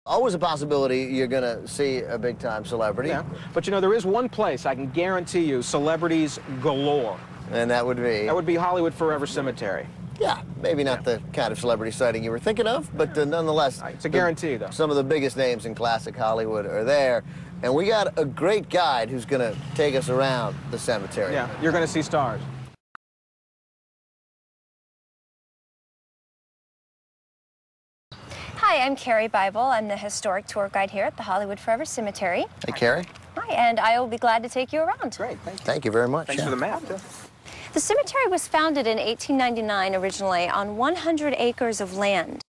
Always a possibility you're going to see a big-time celebrity. Yeah, but you know, there is one place I can guarantee you celebrities galore. And that would be? That would be Hollywood Forever Cemetery. Yeah, maybe not the kind of celebrity sighting you were thinking of, but nonetheless. It's a guarantee, though. Some of the biggest names in classic Hollywood are there. And we got a great guide who's going to take us around the cemetery. Yeah, you're going to see stars. Hi, I'm Karie Bible. I'm the historic tour guide here at the Hollywood Forever Cemetery. Hey, Karie. Hi, and I will be glad to take you around. Great, thank you. Thank you very much. Thanks for the map, too. The cemetery was founded in 1899 originally on 100 acres of land.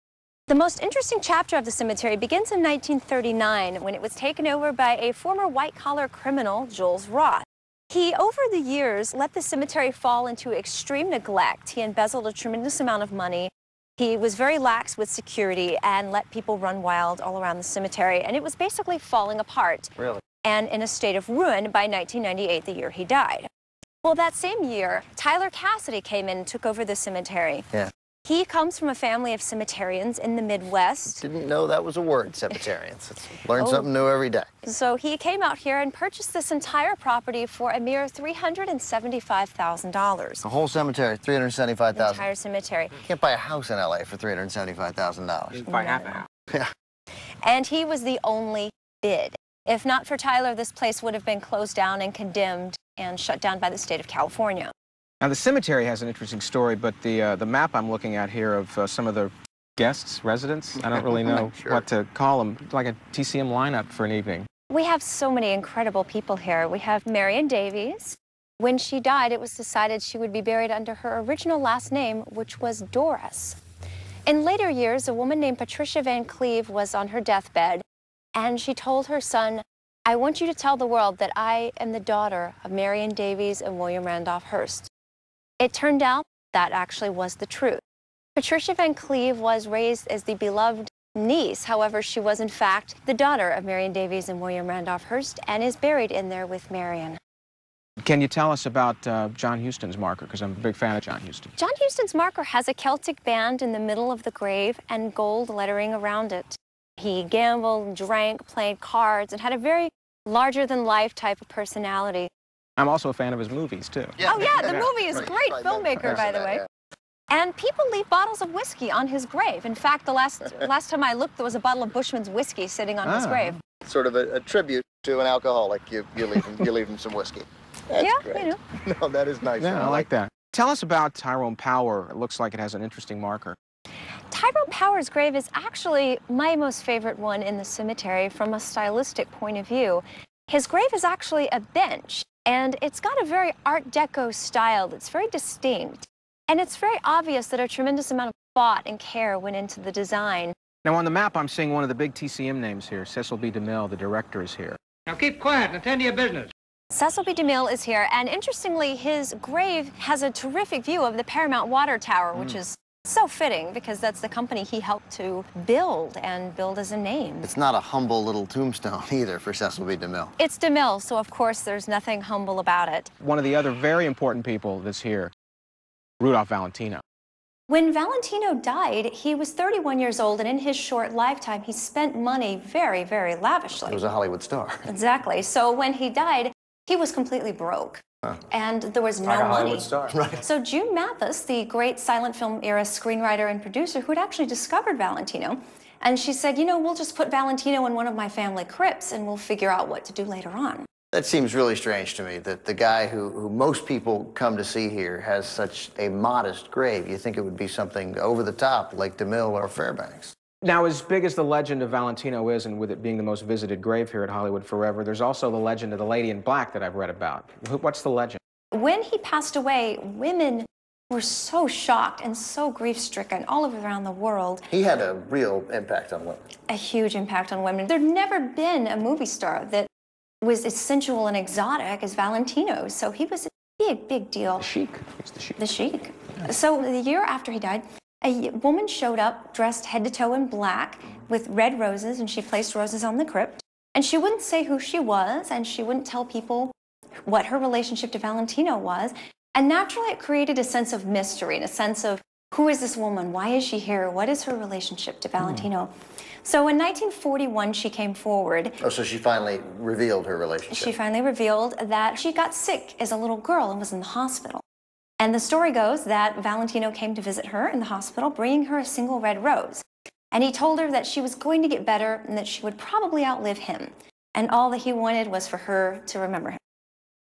The most interesting chapter of the cemetery begins in 1939 when it was taken over by a former white-collar criminal, Jules Roth. He, over the years, let the cemetery fall into extreme neglect. He embezzled a tremendous amount of money. He was very lax with security and let people run wild all around the cemetery, and it was basically falling apart. Really? And in a state of ruin by 1998, the year he died. Well, that same year, Tyler Cassidy came in and took over the cemetery. Yeah. He comes from a family of cemeterians in the Midwest. Didn't know that was a word, cemeterians. Learn something new every day. So he came out here and purchased this entire property for a mere $375,000. The whole cemetery, $375,000. The entire cemetery. You can't buy a house in L.A. for $375,000. You can buy half a house. Yeah. And he was the only bid. If not for Tyler, this place would have been closed down and condemned and shut down by the state of California. Now, the cemetery has an interesting story, but the map I'm looking at here of some of the guests, residents, I don't really know Sure. what to call them, like a TCM lineup for an evening. We have so many incredible people here. We have Marion Davies. When she died, it was decided she would be buried under her original last name, which was Doris. In later years, a woman named Patricia Van Cleve was on her deathbed, and she told her son, "I want you to tell the world that I am the daughter of Marion Davies and William Randolph Hearst." It turned out that actually was the truth. Patricia Van Cleve was raised as the beloved niece. However, she was in fact the daughter of Marion Davies and William Randolph Hearst and is buried in there with Marion. Can you tell us about John Huston's marker? Because I'm a big fan of John Huston. John Huston's marker has a Celtic band in the middle of the grave and gold lettering around it. He gambled, drank, played cards, and had a very larger-than-life type of personality. I'm also a fan of his movies, too. Yeah. Oh, yeah, the movie is great. Filmmaker, by the way. Yeah. And people leave bottles of whiskey on his grave. In fact, the last time I looked, there was a bottle of Bushman's whiskey sitting on his grave. Sort of a tribute to an alcoholic. You leave him some whiskey. That's Yeah, great. you know. No, that is nice. Yeah, I like that. Tell us about Tyrone Power. It looks like it has an interesting marker. Tyrone Power's grave is actually my most favorite one in the cemetery from a stylistic point of view. His grave is actually a bench, and it's got a very Art Deco style that's very distinct. And it's very obvious that a tremendous amount of thought and care went into the design. Now, on the map, I'm seeing one of the big TCM names here. Cecil B. DeMille, the director, is here. Now keep quiet and attend to your business. Cecil B. DeMille is here, and interestingly, his grave has a terrific view of the Paramount Water Tower, which is so fitting because that's the company he helped to build and build as a name. It's not a humble little tombstone either for Cecil B. DeMille. It's DeMille, so of course there's nothing humble about it. One of the other very important people that's here, Rudolph Valentino. When Valentino died, he was 31 years old, and in his short lifetime, he spent money very, very lavishly. He was a Hollywood star. Exactly. So when he died, he was completely broke. And there was no money. Right. So June Mathis, the great silent film era screenwriter and producer who had actually discovered Valentino, and she said, you know, we'll just put Valentino in one of my family crypts and we'll figure out what to do later on. That seems really strange to me, that the guy who most people come to see here has such a modest grave. You think it would be something over the top, like DeMille or Fairbanks. Now, as big as the legend of Valentino is, and with it being the most visited grave here at Hollywood Forever, there's also the legend of the Lady in Black that I've read about. What's the legend? When he passed away, women were so shocked and so grief-stricken all over around the world. He had a real impact on women. A huge impact on women. There'd never been a movie star that was as sensual and exotic as Valentino, so he was a big, big deal. The Sheik. It's the Sheik. The Sheik. So the year after he died, a woman showed up dressed head to toe in black with red roses, and she placed roses on the crypt. And she wouldn't say who she was, and she wouldn't tell people what her relationship to Valentino was. And naturally, it created a sense of mystery and a sense of Who is this woman? Why is she here? What is her relationship to Valentino? So in 1941, she came forward. Oh, so she finally revealed her relationship. She finally revealed that she got sick as a little girl and was in the hospital. And the story goes that Valentino came to visit her in the hospital, bringing her a single red rose. And he told her that she was going to get better and that she would probably outlive him. And all that he wanted was for her to remember him.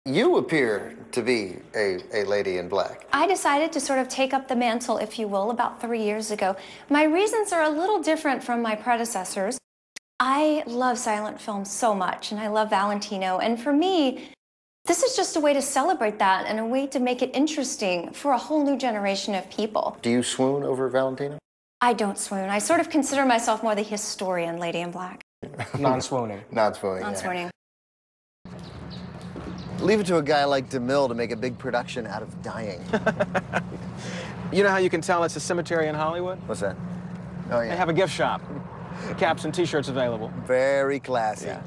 You appear to be a lady in black. I decided to sort of take up the mantle, if you will, about 3 years ago. My reasons are a little different from my predecessors. I love silent films so much, and I love Valentino. And for me, this is just a way to celebrate that and a way to make it interesting for a whole new generation of people. Do you swoon over Valentino? I don't swoon. I sort of consider myself more the historian, Lady in Black. Non-swooning. Non-swooning. Non-swooning. Yeah. Leave it to a guy like DeMille to make a big production out of dying. You know how you can tell it's a cemetery in Hollywood? What's that? Oh, yeah. They have a gift shop. Caps and T-shirts available. Very classy. Yeah.